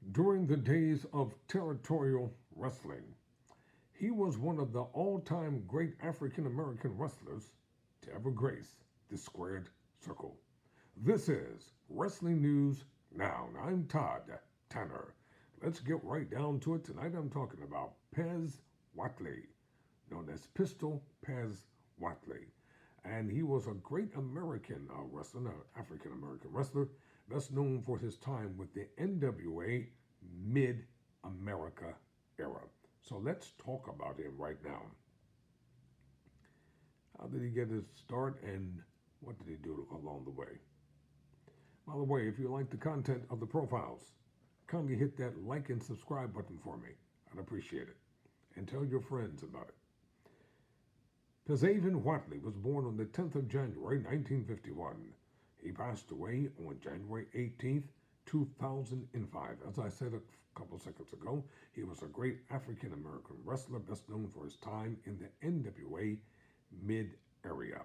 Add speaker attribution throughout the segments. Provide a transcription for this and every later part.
Speaker 1: During the days of territorial wrestling, he was one of the all time great African American wrestlers to ever grace the squared circle. This is Wrestling News Now. I'm Todd Tanner. Let's get right down to it. Tonight I'm talking about Pez Whatley, known as Pistol Pez Whatley. And he was a great American wrestler, an African American wrestler, best known for his time with the NWA Mid America era. So let's talk about him right now. How did he get his start and what did he do along the way? By the way, if you like the content of the profiles, kindly hit that like and subscribe button for me. I'd appreciate it. And tell your friends about it. Pezavian Whatley was born on the 10th of January, 1951. He passed away on January 18th, 2005. As I said a couple seconds ago, he was a great African American wrestler, best known for his time in the NWA Mid area.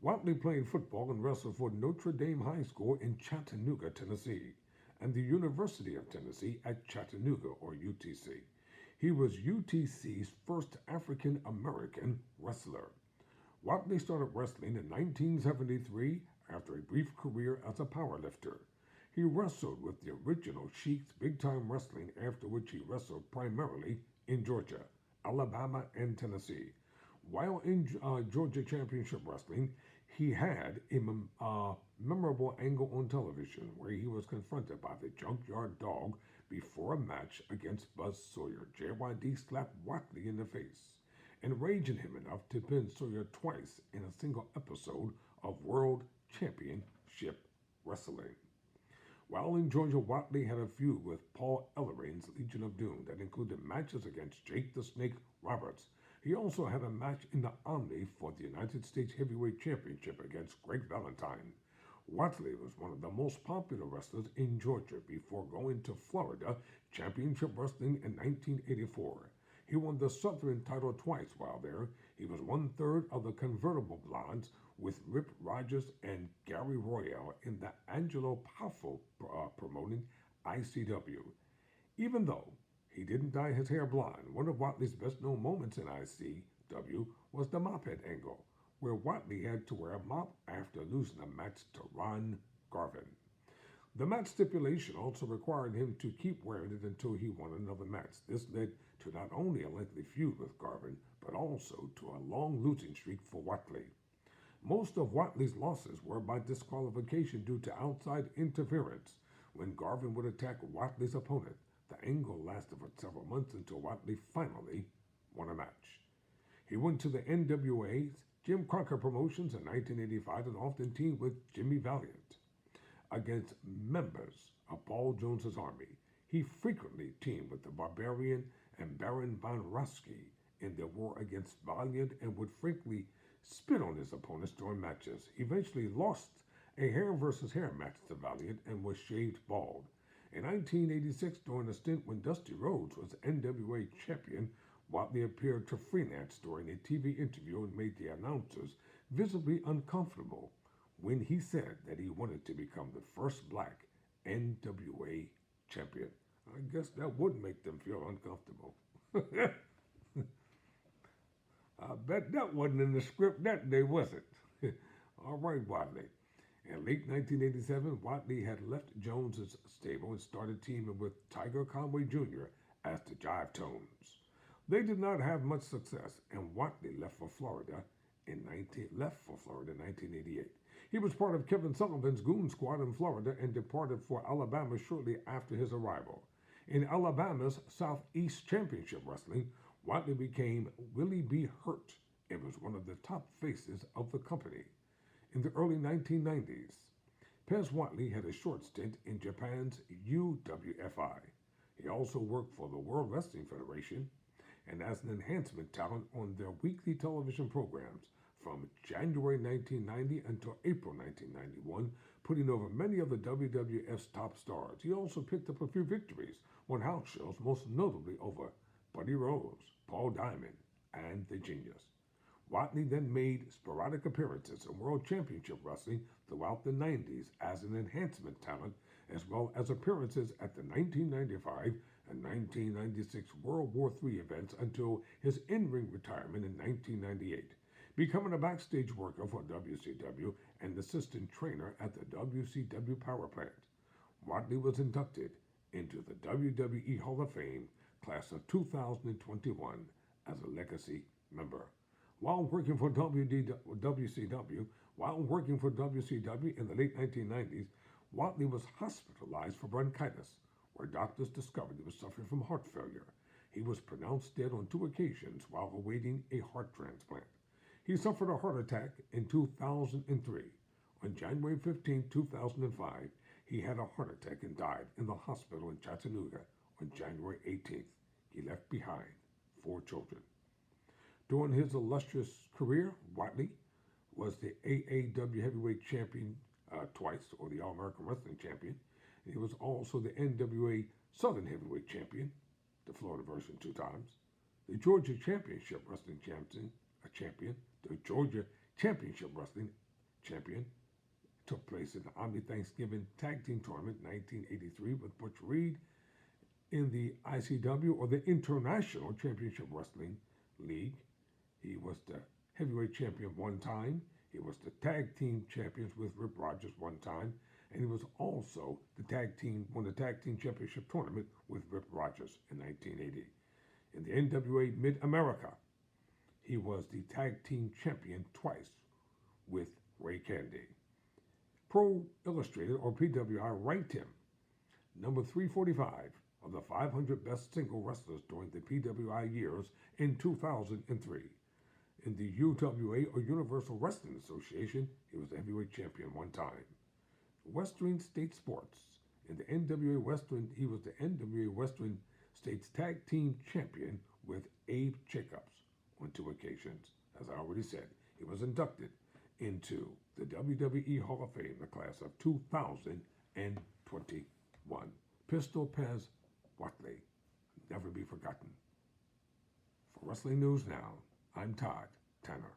Speaker 1: Whatley played football and wrestled for Notre Dame High School in Chattanooga, Tennessee, and the University of Tennessee at Chattanooga, or UTC. He was UTC's first African American wrestler. Whatley started wrestling in 1973 after a brief career as a powerlifter. He wrestled with the original Sheik's Big Time Wrestling, after which he wrestled primarily in Georgia, Alabama, and Tennessee. While in Georgia Championship Wrestling, he had a memorable angle on television where he was confronted by the Junkyard Dog before a match against Buzz Sawyer. JYD slapped Whatley in the face, enraging him enough to pin Sawyer twice in a single episode of World Championship Wrestling. While in Georgia, Whatley had a feud with Paul Ellerine's Legion of Doom that included matches against Jake the Snake Roberts. He also had a match in the Omni for the United States Heavyweight Championship against Greg Valentine. Whatley was one of the most popular wrestlers in Georgia before going to Florida Championship Wrestling in 1984. He won the Southern title twice while there. He was 1/3 of the Convertible Blondes with Rip Rogers and Gary Royale in the Angelo Powerful promoting ICW. Even though he didn't dye his hair blonde, one of Whatley's best known moments in ICW was the mop head angle, where Whatley had to wear a mop after losing a match to Ron Garvin. The match stipulation also required him to keep wearing it until he won another match. This led to not only a lengthy feud with Garvin, but also to a long losing streak for Whatley. Most of Whatley's losses were by disqualification due to outside interference. When Garvin would attack Whatley's opponent, the angle lasted for several months until Whatley finally won a match. He went to the NWA's Jim Crockett Promotions in 1985 and often teamed with Jimmy Valiant against members of Paul Jones's army. He frequently teamed with the Barbarian and Baron von Raschke in their war against Valiant and would frankly spit on his opponents during matches. He eventually lost a hair versus hair match to Valiant and was shaved bald. In 1986, during a stint when Dusty Rhodes was NWA champion, Whatley appeared to freelance during a TV interview and made the announcers visibly uncomfortable when he said that he wanted to become the first black NWA champion. I guess that would make them feel uncomfortable. I bet that wasn't in the script that day, was it? All right, Whatley. In late 1987, Whatley had left Jones's stable and started teaming with Tiger Conway Jr. as the Jive Tones. They did not have much success, and Whatley left for Florida in 1988. He was part of Kevin Sullivan's Goon Squad in Florida and departed for Alabama shortly after his arrival. In Alabama's Southeast Championship Wrestling, Whatley became Willie B. Hurt and was one of the top faces of the company. In the early 1990s, Pez Whatley had a short stint in Japan's UWFI. He also worked for the World Wrestling Federation and as an enhancement talent on their weekly television programs from January 1990 until April 1991, putting over many of the WWF's top stars. He also picked up a few victories on house shows, most notably over Buddy Rose, Paul Diamond, and The Genius. Whatley then made sporadic appearances in World Championship Wrestling throughout the 90s as an enhancement talent, as well as appearances at the 1995 and 1996 World War III events until his in-ring retirement in 1998, becoming a backstage worker for WCW and assistant trainer at the WCW Power Plant. Whatley was inducted into the WWE Hall of Fame class of 2021 as a legacy member. While working for WCW in the late 1990s, Whatley was hospitalized for bronchitis, where doctors discovered he was suffering from heart failure. He was pronounced dead on 2 occasions while awaiting a heart transplant. He suffered a heart attack in 2003. On January 15, 2005, he had a heart attack and died in the hospital in Chattanooga on January 18th. He left behind 4 children. During his illustrious career, Whatley was the AAW Heavyweight Champion twice, or the All-American Wrestling Champion. He was also the NWA Southern Heavyweight Champion, the Florida version 2 times, the Georgia Championship Wrestling Champion, the Georgia Championship Wrestling Champion, took place in the Omni Thanksgiving Tag Team Tournament 1983 with Butch Reed in the ICW, or the International Championship Wrestling League. He was the heavyweight champion 1 time. He was the tag team champions with Rip Rogers 1 time, and he was also won the tag team championship tournament with Rip Rogers in 1980. In the NWA Mid-America, he was the tag team champion twice with Ray Candy. Pro Illustrated, or PWI, ranked him number 345 of the 500 best single wrestlers during the PWI years in 2003. In the UWA, or Universal Wrestling Association, he was the heavyweight champion 1 time. Western State Sports. In the NWA Western, he was the NWA Western States Tag Team Champion with Abe Jacobs on 2 occasions. As I already said, he was inducted into the WWE Hall of Fame, the class of 2021. Pistol Pez Whatley, never be forgotten. For Wrestling News Now, I'm Todd Tanner.